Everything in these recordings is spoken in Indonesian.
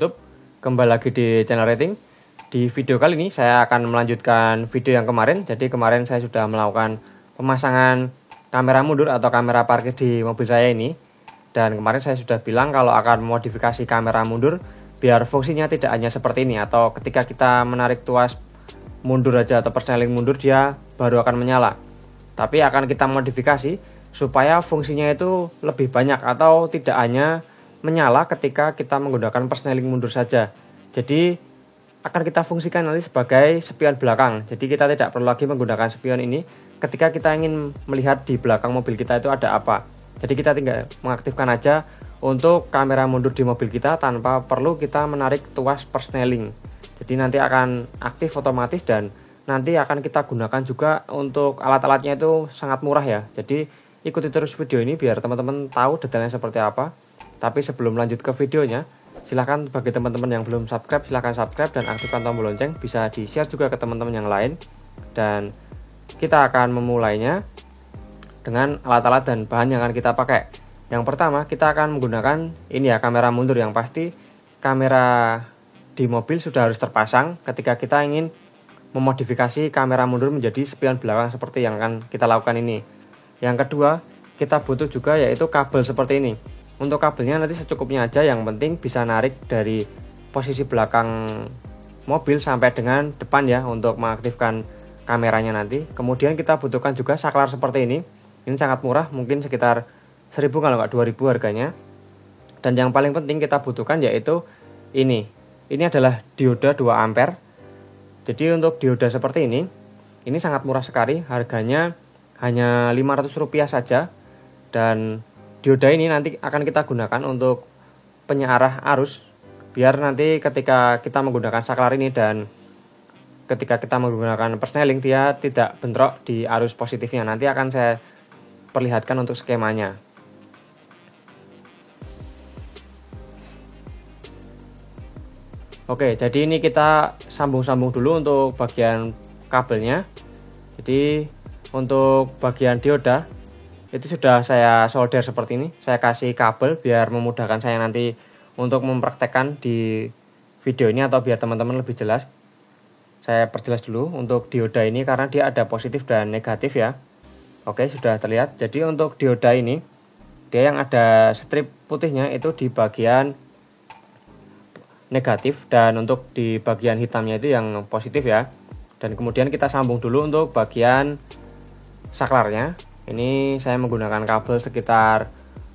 YouTube. Kembali lagi di channel Rating. Di video kali ini saya akan melanjutkan video yang kemarin. Jadi kemarin saya sudah melakukan pemasangan kamera mundur atau kamera parkir di mobil saya ini. Dan kemarin saya sudah bilang kalau akan memodifikasi kamera mundur biar fungsinya tidak hanya seperti ini, atau ketika kita menarik tuas mundur aja atau persneling mundur dia baru akan menyala. Tapi akan kita modifikasi supaya fungsinya itu lebih banyak atau tidak hanya menyala ketika kita menggunakan persneling mundur saja. Jadi akan kita fungsikan nanti sebagai spion belakang. Jadi kita tidak perlu lagi menggunakan spion ini ketika kita ingin melihat di belakang mobil kita itu ada apa. Jadi kita tinggal mengaktifkan aja untuk kamera mundur di mobil kita tanpa perlu kita menarik tuas persneling. Jadi nanti akan aktif otomatis dan nanti akan kita gunakan juga untuk alat-alatnya itu sangat murah ya. Jadi ikuti terus video ini biar teman-teman tahu detailnya seperti apa. Tapi sebelum lanjut ke videonya, silahkan bagi teman-teman yang belum subscribe, silahkan subscribe dan aktifkan tombol lonceng. Bisa di-share juga ke teman-teman yang lain. Dan kita akan memulainya dengan alat-alat dan bahan yang akan kita pakai. Yang pertama, kita akan menggunakan ini ya, kamera mundur. Yang pasti kamera di mobil sudah harus terpasang ketika kita ingin memodifikasi kamera mundur menjadi spion belakang seperti yang akan kita lakukan ini. Yang kedua, kita butuh juga yaitu kabel seperti ini. Untuk kabelnya nanti secukupnya aja, yang penting bisa narik dari posisi belakang mobil sampai dengan depan ya untuk mengaktifkan kameranya nanti. Kemudian kita butuhkan juga saklar seperti ini. Ini sangat murah, mungkin sekitar 1000 kalau nggak 2000 harganya. Dan yang paling penting kita butuhkan yaitu ini. Ini adalah dioda 2 ampere. Jadi untuk dioda seperti ini sangat murah sekali, harganya hanya Rp500 saja. Dan dioda ini nanti akan kita gunakan untuk penyearah arus, biar nanti ketika kita menggunakan saklar ini dan ketika kita menggunakan persneling dia tidak bentrok di arus positifnya. Nanti akan saya perlihatkan untuk skemanya. Oke, jadi ini kita sambung-sambung dulu untuk bagian kabelnya. Jadi untuk bagian dioda itu sudah saya solder seperti ini. Saya kasih kabel biar memudahkan saya nanti untuk mempraktekkan di video ini atau biar teman-teman lebih jelas. Saya perjelas dulu untuk dioda ini karena dia ada positif dan negatif ya. Oke, sudah terlihat. Jadi untuk dioda ini dia yang ada strip putihnya itu di bagian negatif, dan untuk di bagian hitamnya itu yang positif ya. Dan kemudian kita sambung dulu untuk bagian saklarnya. Ini saya menggunakan kabel sekitar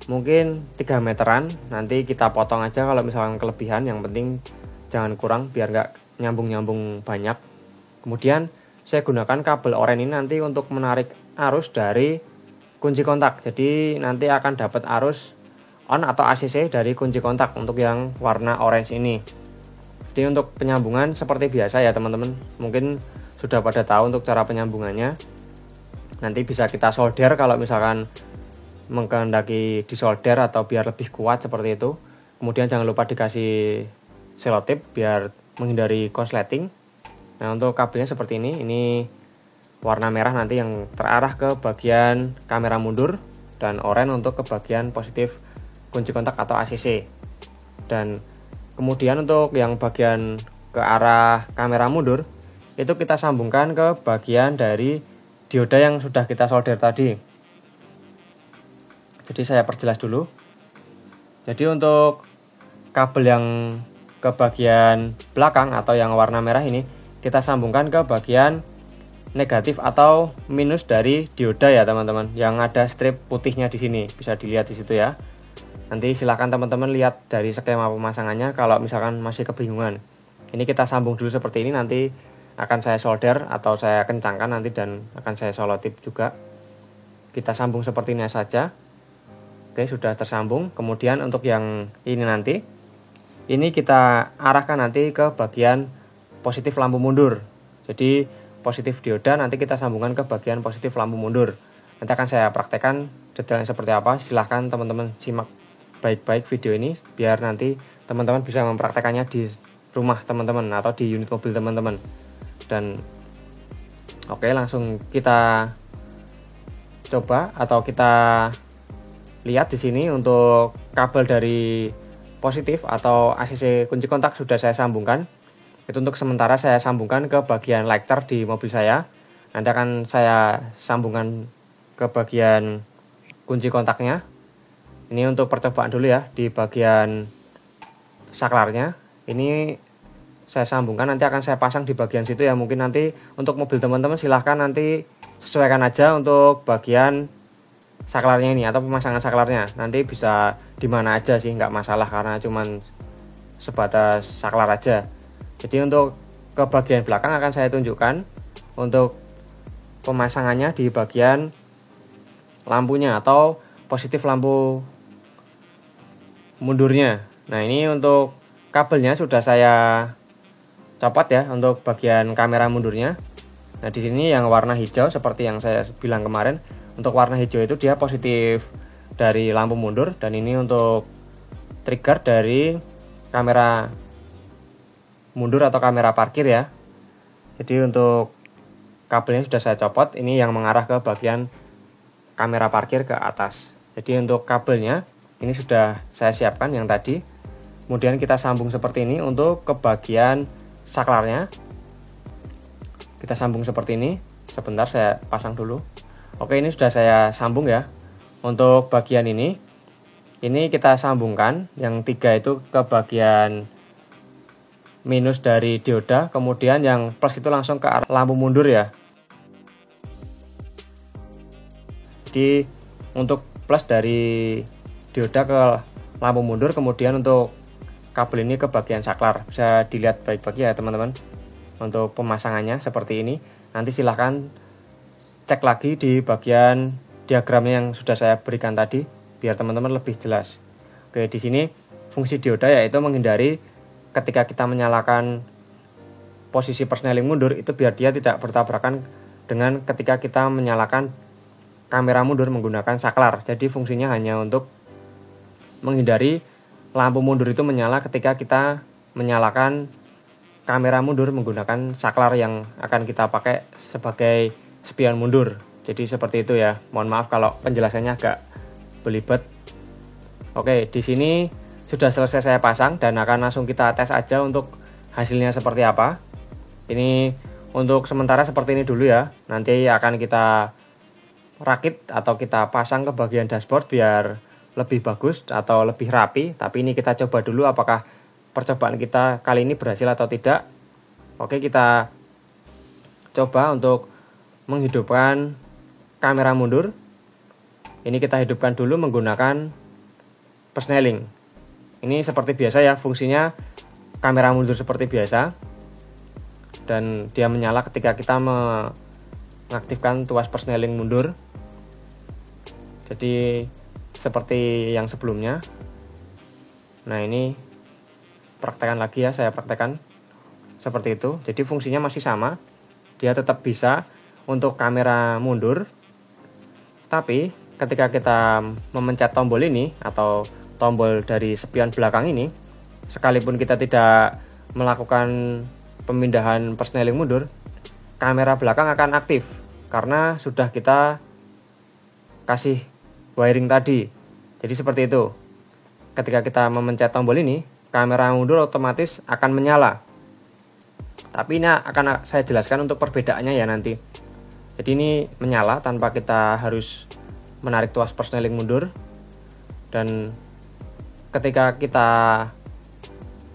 mungkin 3 meteran. Nanti kita potong aja kalau misalkan kelebihan, yang penting jangan kurang biar nggak nyambung-nyambung banyak. Kemudian saya gunakan kabel oranye ini nanti untuk menarik arus dari kunci kontak. Jadi nanti akan dapat arus on atau ACC dari kunci kontak untuk yang warna orange ini. Jadi untuk penyambungan seperti biasa ya teman-teman, mungkin sudah pada tahu untuk cara penyambungannya. Nanti bisa kita solder kalau misalkan menghendaki disolder atau biar lebih kuat seperti itu. Kemudian jangan lupa dikasih selotip biar menghindari konsleting. Nah untuk kabelnya seperti ini warna merah nanti yang terarah ke bagian kamera mundur, dan oranye untuk ke bagian positif kunci kontak atau ACC. Dan kemudian untuk yang bagian ke arah kamera mundur itu kita sambungkan ke bagian dari dioda yang sudah kita solder tadi. Jadi saya perjelas dulu. Jadi untuk kabel yang ke bagian belakang atau yang warna merah ini kita sambungkan ke bagian negatif atau minus dari dioda ya teman-teman, yang ada strip putihnya di sini, bisa dilihat di situ ya. Nanti silahkan teman-teman lihat dari skema pemasangannya kalau misalkan masih kebingungan. Ini kita sambung dulu seperti ini, nanti akan saya solder atau saya kencangkan nanti dan akan saya selotip juga. Kita sambung seperti ini saja. Oke, sudah tersambung. Kemudian untuk yang ini nanti, ini kita arahkan nanti ke bagian positif lampu mundur. Jadi positif dioda nanti kita sambungkan ke bagian positif lampu mundur. Nanti akan saya praktekkan detailnya seperti apa. Silahkan teman-teman simak baik-baik video ini biar nanti teman-teman bisa mempraktekannya di rumah teman-teman atau di unit mobil teman-teman. Dan oke, langsung kita coba atau kita lihat di sini untuk kabel dari positif atau ACC kunci kontak sudah saya sambungkan. Itu untuk sementara saya sambungkan ke bagian lighter di mobil saya. Nanti akan saya sambungkan ke bagian kunci kontaknya. Ini untuk percobaan dulu ya, di bagian saklarnya. Ini saya sambungkan, nanti akan saya pasang di bagian situ ya. Mungkin nanti untuk mobil teman-teman silahkan nanti sesuaikan aja untuk bagian saklarnya ini atau pemasangan saklarnya. Nanti bisa di mana aja sih, nggak masalah karena cuman sebatas saklar aja. Jadi untuk ke bagian belakang akan saya tunjukkan untuk pemasangannya di bagian lampunya atau positif lampu mundurnya. Nah, ini untuk kabelnya sudah saya copot ya untuk bagian kamera mundurnya. Nah, di sini yang warna hijau seperti yang saya bilang kemarin, untuk warna hijau itu dia positif dari lampu mundur, dan ini untuk trigger dari kamera mundur atau kamera parkir ya. Jadi untuk kabelnya sudah saya copot, ini yang mengarah ke bagian kamera parkir ke atas. Jadi untuk kabelnya ini sudah saya siapkan yang tadi. Kemudian kita sambung seperti ini untuk ke bagian saklarnya. Kita sambung seperti ini. Sebentar saya pasang dulu. Oke, ini sudah saya sambung ya. Untuk bagian ini kita sambungkan yang 3 itu ke bagian minus dari dioda, kemudian yang plus itu langsung ke arah lampu mundur ya. Jadi untuk plus dari dioda ke lampu mundur, kemudian untuk kabel ini ke bagian saklar. Bisa dilihat baik-baik ya teman-teman. Untuk pemasangannya seperti ini. Nanti silahkan cek lagi di bagian diagramnya yang sudah saya berikan tadi biar teman-teman lebih jelas. Oke, di sini fungsi dioda yaitu menghindari ketika kita menyalakan posisi persneling mundur itu biar dia tidak bertabrakan dengan ketika kita menyalakan kamera mundur menggunakan saklar. Jadi fungsinya hanya untuk menghindari lampu mundur itu menyala ketika kita menyalakan kamera mundur menggunakan saklar yang akan kita pakai sebagai spion mundur. Jadi seperti itu ya. Mohon maaf kalau penjelasannya agak belibet. Oke, di sini sudah selesai saya pasang dan akan langsung kita tes aja untuk hasilnya seperti apa. Ini untuk sementara seperti ini dulu ya. Nanti akan kita rakit atau kita pasang ke bagian dashboard biar lebih bagus atau lebih rapi. Tapi ini kita coba dulu apakah percobaan kita kali ini berhasil atau tidak. Oke, kita coba untuk menghidupkan kamera mundur. Ini kita hidupkan dulu menggunakan persneling. Ini seperti biasa ya, fungsinya kamera mundur seperti biasa. Dan dia menyala ketika kita mengaktifkan tuas persneling mundur. Jadi seperti yang sebelumnya. Nah, ini praktekkan lagi ya, saya praktekkan seperti itu. Jadi fungsinya masih sama. Dia tetap bisa untuk kamera mundur. Tapi ketika kita memencet tombol ini atau tombol dari spion belakang ini, sekalipun kita tidak melakukan pemindahan persneling mundur, kamera belakang akan aktif karena sudah kita kasih wiring tadi. Jadi seperti itu. Ketika kita memencet tombol ini, kamera mundur otomatis akan menyala. Tapi ini akan saya jelaskan untuk perbedaannya ya nanti. Jadi ini menyala tanpa kita harus menarik tuas persneling mundur. Dan ketika kita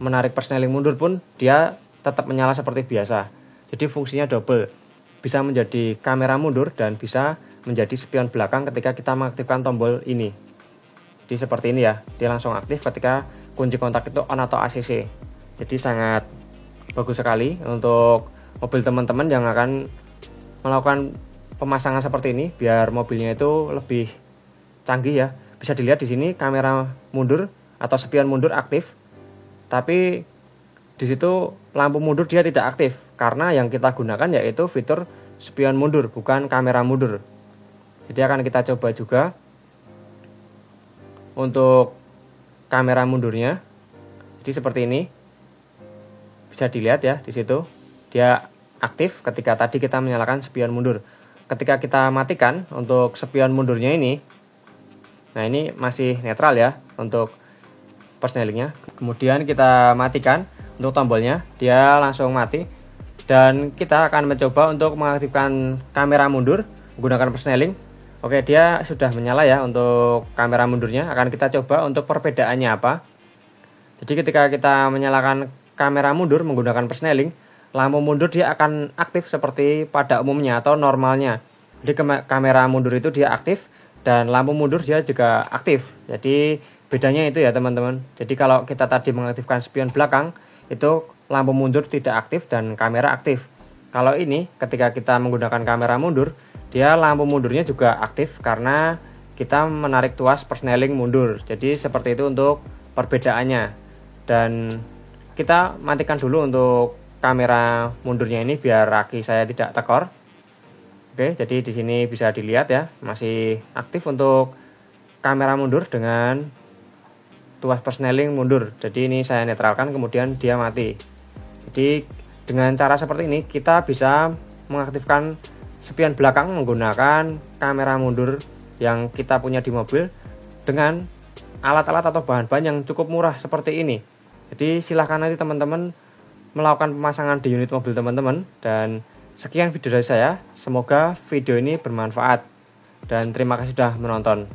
menarik persneling mundur pun dia tetap menyala seperti biasa. Jadi fungsinya double. Bisa menjadi kamera mundur dan bisa menjadi spion belakang ketika kita mengaktifkan tombol ini. Jadi seperti ini ya, dia langsung aktif ketika kunci kontak itu on atau ACC. Jadi sangat bagus sekali untuk mobil teman-teman yang akan melakukan pemasangan seperti ini biar mobilnya itu lebih canggih ya. Bisa dilihat di sini kamera mundur atau spion mundur aktif. Tapi di situ lampu mundur dia tidak aktif karena yang kita gunakan yaitu fitur spion mundur bukan kamera mundur. Jadi akan kita coba juga untuk kamera mundurnya. Jadi seperti ini. Bisa dilihat ya di situ. Dia aktif ketika tadi kita menyalakan spion mundur. Ketika kita matikan untuk spion mundurnya ini. Nah, ini masih netral ya untuk persnelingnya. Kemudian kita matikan untuk tombolnya, dia langsung mati. Dan kita akan mencoba untuk mengaktifkan kamera mundur menggunakan persneling. Oke, dia sudah menyala ya untuk kamera mundurnya. Akan kita coba untuk perbedaannya apa. Jadi ketika kita menyalakan kamera mundur menggunakan persneling, lampu mundur dia akan aktif seperti pada umumnya atau normalnya. Jadi kamera mundur itu dia aktif dan lampu mundur dia juga aktif. Jadi bedanya itu ya teman-teman. Jadi kalau kita tadi mengaktifkan spion belakang, itu lampu mundur tidak aktif dan kamera aktif. Kalau ini ketika kita menggunakan kamera mundur, dia lampu mundurnya juga aktif karena kita menarik tuas persneling mundur. Jadi seperti itu untuk perbedaannya. Dan kita matikan dulu untuk kamera mundurnya ini biar raki saya tidak tekor. Oke, jadi di sini bisa dilihat ya, masih aktif untuk kamera mundur dengan tuas persneling mundur. Jadi ini saya netralkan kemudian dia mati. Jadi dengan cara seperti ini kita bisa mengaktifkan spion belakang menggunakan kamera mundur yang kita punya di mobil dengan alat-alat atau bahan-bahan yang cukup murah seperti ini. Jadi silahkan nanti teman-teman melakukan pemasangan di unit mobil teman-teman. Dan sekian video dari saya, semoga video ini bermanfaat dan terima kasih sudah menonton.